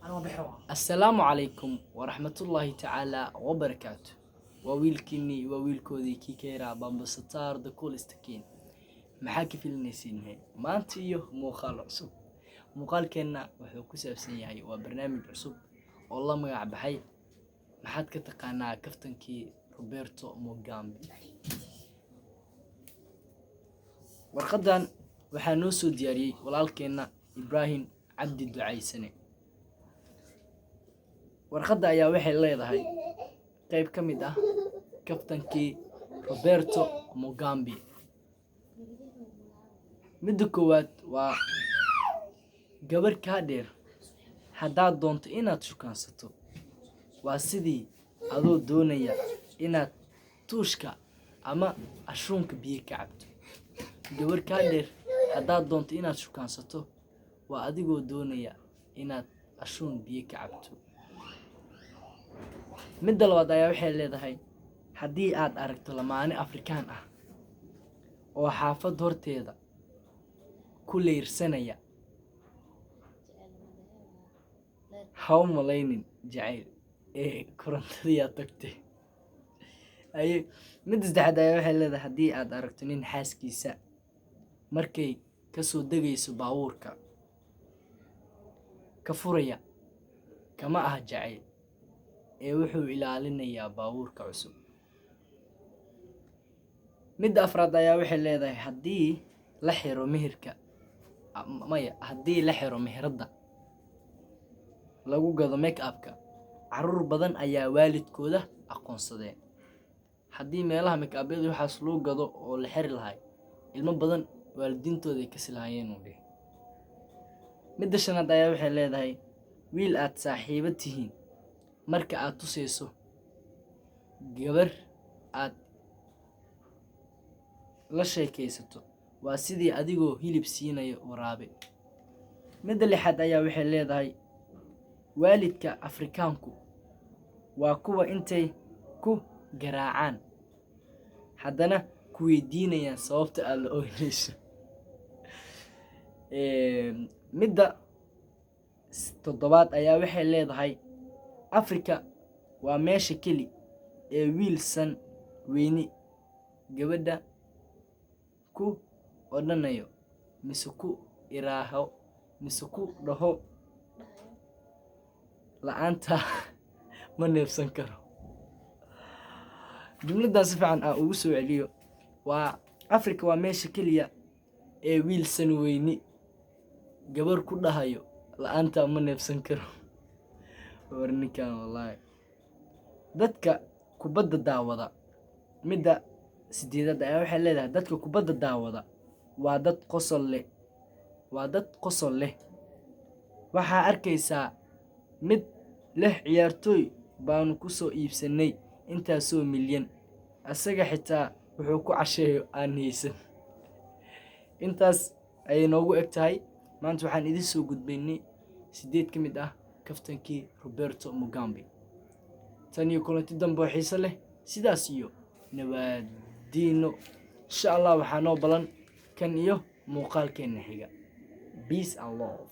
السلام عليكم ورحمة الله تعالى وبركاته. وويلكني وويلكودي كيكيرا بامبستار دكول استكين محاكي في النسين ما انتيو موقال عصب موقال كينا وحو كسابسن ياهي وبرنامج عصب والله مقع بحي محاد كتقانا كفتنكي روبرتو موغامبي warqadan waxaa noo soo diyaariyey walaalkeena Ibrahim Cabdi Ducaysane. warqada ayaa waxay leedahay qayb ka mid ah kaftankii Roberto Mugambi. midda koowaad waa gabar ka dheer haddaad doonto inaad shukaansato waa sidii adoo doonaya inaad tuushka ama ashuunka biyo ka cabto. gabar ka dheer haddaad doonto inaad shukaansato waa adigoo doonaya inaad ashuun biyo ka cabto. midda labaad ayaa waxay leedahay haddii aad aragto lamaane Afrikaan ah oo xaafad horteeda ku leyrsanaya ha u malaynin jacayl ee korontadii tagtay. midda saddexaad ayaa waxay leedahay haddii aad aragto nin xaaskiisa markay ka soo degayso baabuurka ka furaya kama aha jacayl ee wuxuu ilaalinayaa baabuurka cusub. midda afraad ayaa waxay leedahay haddii la xiro meherada lagu gado make-upka caruur badan ayaa waalidkooda aqoonsadeen. haddii meelaha make-upyada waxaas loo gado oo la xiri lahay ilmo badan waalidiintooda ay kasi lahaayeen u dheh. midda shanaad ayaa waxay leedahay wiil aad saaxiibo tihiin marka aad tusayso gabar aad la sheekaysato waa sidii adigoo hilib siinayo waraabe. midda lixaad ayaa waxay leedahay waalidka Afrikaanku waa kuwa intay ku garaacaan haddana ku weydiinayaan sababta aad la ooynayso. midda toddobaad ayaa waxay leedahay Afrika waa meesha keli ee wiilsan weyni gabadha ku odhanayo mise ku iraaho mise ku dhaho la'aanta ma neefsan karo. jumladaas si fiican ugu soo celiyo waa Afrika waa meesha keliya ee wiilsan weyni gabar ku dhahayo la'aanta ma neefsan karo. warninkan wallahi dadka kubadda daawada. midda sideedad ayaa waxay leedahay dadka kubadda daawada waa dad qosol leh waxaa arkaysaa mid leh ciyaartooy baanu ku soo iibsanay intaasoo milyan asaga xitaa wuxuu ku casheeyo aan haysan. intaas ayay noogu eg tahay maanta waxaan idin soo gudbaynay 8 ka mid ah kaftankii Roberto Mugambi. tan iyo kulanti dambe oo xiiso leh sidaas iyo nabadiino insha Allah waxaa noo balan kan iyo muuqaalkeena xiga. Peace and love.